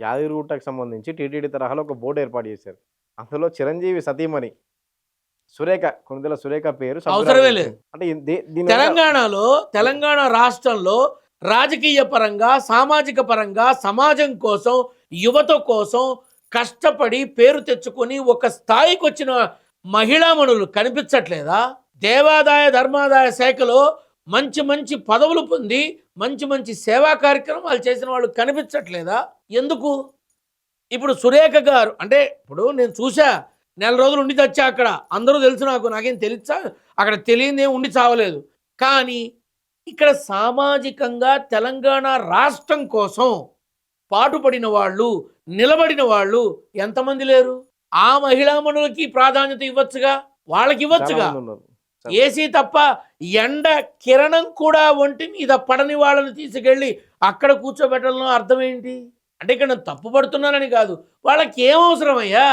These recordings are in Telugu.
యాదగిరిగుట్టకు సంబంధించి టీటీడీ తరహాలో ఒక బోర్డ్ ఏర్పాటు చేశారు. అందులో చిరంజీవి సతీమణి సురేఖ, కొణిదెల సురేఖ పేరు అవసరమే సభ్యురాలిగా లేదు. చేరింది. అంటే దీని తెలంగాణ రాష్ట్రంలో రాజకీయ పరంగా, సామాజిక పరంగా, సమాజం కోసం, యువత కోసం కష్టపడి పేరు తెచ్చుకొని ఒక స్థాయికి వచ్చిన మహిళామణులు కనిపించట్లేదా? దేవాదాయ ధర్మాదాయ శాఖలో మంచి మంచి పదవులు పొంది మంచి మంచి సేవా కార్యక్రమాలు చేసిన వాళ్ళు కనిపించట్లేదా? ఎందుకు? ఇప్పుడు సురేఖ గారు అంటే ఇప్పుడు నేను చూసా, నెల రోజులు ఉండి తెచ్చా అక్కడ, అందరూ తెలుసు నాకు, నాకేం తెలుసా అక్కడ తెలియదేం ఉండి చావలేదు. కానీ ఇక్కడ సామాజికంగా తెలంగాణ రాష్ట్రం కోసం పాటుపడిన వాళ్ళు, నిలబడిన వాళ్ళు ఎంతమంది లేరు? ఆ మహిళామణులకి ప్రాధాన్యత ఇవ్వచ్చుగా, వాళ్ళకి ఇవ్వచ్చుగా. ఏసీ తప్ప ఎండ కిరణం కూడా ఒంటి మీద పడని వాళ్ళని తీసుకెళ్ళి అక్కడ కూర్చోబెట్టడంలో అర్థం ఏంటి? అంటే ఇక్కడ నేను తప్పు పడుతున్నానని కాదు, వాళ్ళకి ఏం అవసరమయ్యా?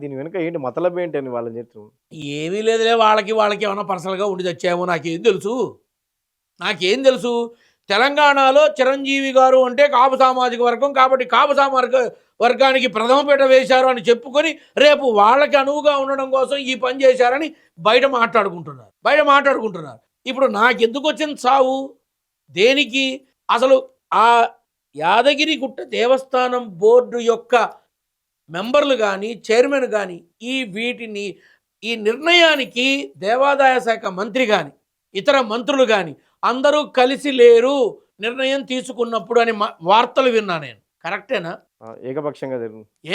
దీని వెనుక ఏంటి మతలబ్ ఏంటి అని వాళ్ళని చెప్తాం. ఏమీ లేదులే, వాళ్ళకి ఏమైనా పర్సనల్గా ఉండి తెచ్చామో నాకేం తెలుసు. తెలంగాణలో చిరంజీవి గారు అంటే కాపు సామాజిక వర్గం కాబట్టి కాపు సామాజిక వర్గానికి ప్రథమపీట వేశారు అని చెప్పుకొని రేపు వాళ్ళకి అనువుగా ఉండడం కోసం ఈ పని చేశారని బయట మాట్లాడుకుంటున్నారు. ఇప్పుడు నాకెందుకు వచ్చిన సావు? దేనికి? అసలు ఆ యాదగిరిగుట్ట దేవస్థానం బోర్డు యొక్క మెంబర్లు కానీ, చైర్మన్ కానీ ఈ నిర్ణయానికి దేవాదాయ శాఖ మంత్రి కానీ, ఇతర మంత్రులు కానీ అందరూ కలిసి లేరు నిర్ణయం తీసుకున్నప్పుడు అని వార్తలు విన్నా నేను. కరెక్టేనా?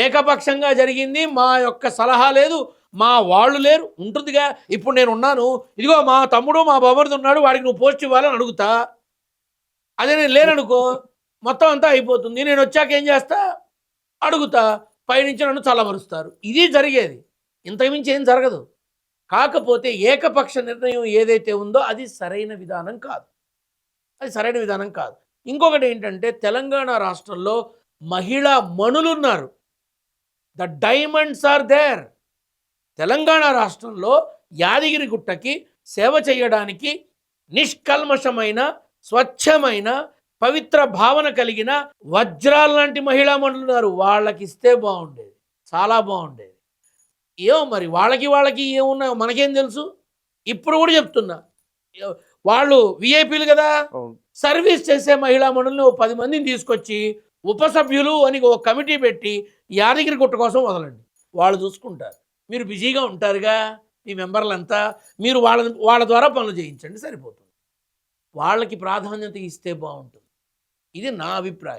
ఏకపక్షంగా జరిగింది. మా యొక్క సలహా లేదు, మా వాళ్ళు లేరు. ఉంటుందిగా, ఇప్పుడు నేను ఉన్నాను, ఇదిగో మా తమ్ముడు మా బాబర్ది ఉన్నాడు, వాడికి నువ్వు పోస్ట్ ఇవ్వాలని అడుగుతా. అదే నేను లేననుకో మొత్తం అంతా అయిపోతుంది. నేను వచ్చాక ఏం చేస్తా? అడుగుతా, పైనుంచి నన్ను చల్లమరుస్తారు. ఇది జరిగేది, ఇంతకుమించి ఏం జరగదు. కాకపోతే ఏకపక్ష నిర్ణయం ఏదైతే ఉందో అది సరైన విధానం కాదు. ఇంకొకటి ఏంటంటే తెలంగాణ రాష్ట్రంలో మహిళా మణులున్నారు. The diamonds are there. Telangana రాష్ట్రంలో యాదగిరిగుట్టకి సేవ చేయడానికి నిష్కల్మషమైన, స్వచ్ఛమైన, పవిత్ర భావన కలిగిన వజ్రాల లాంటి మహిళా మణులున్నారు. వాళ్ళకి ఇస్తే బాగుండేది, చాలా బాగుండేది. ఏమో మరి వాళ్ళకి ఏమున్నాయో మనకేం తెలుసు. ఇప్పుడు కూడా చెప్తున్నా, వాళ్ళు విఐపీలు కదా, సర్వీస్ చేసే మహిళా మణుల్ని 10 మందిని తీసుకొచ్చి ఉపసభ్యులు అని ఒక కమిటీ పెట్టి యాదగిరిగుట్ట కోసం వదలండి, వాళ్ళు చూసుకుంటారు. మీరు బిజీగా ఉంటారుగా మీ మెంబర్లంతా, మీరు వాళ్ళ ద్వారా పనులు చేయించండి, సరిపోతుంది. వాళ్ళకి ప్రాధాన్యత ఇస్తే బాగుంటుంది. ఇది నా అభిప్రాయం.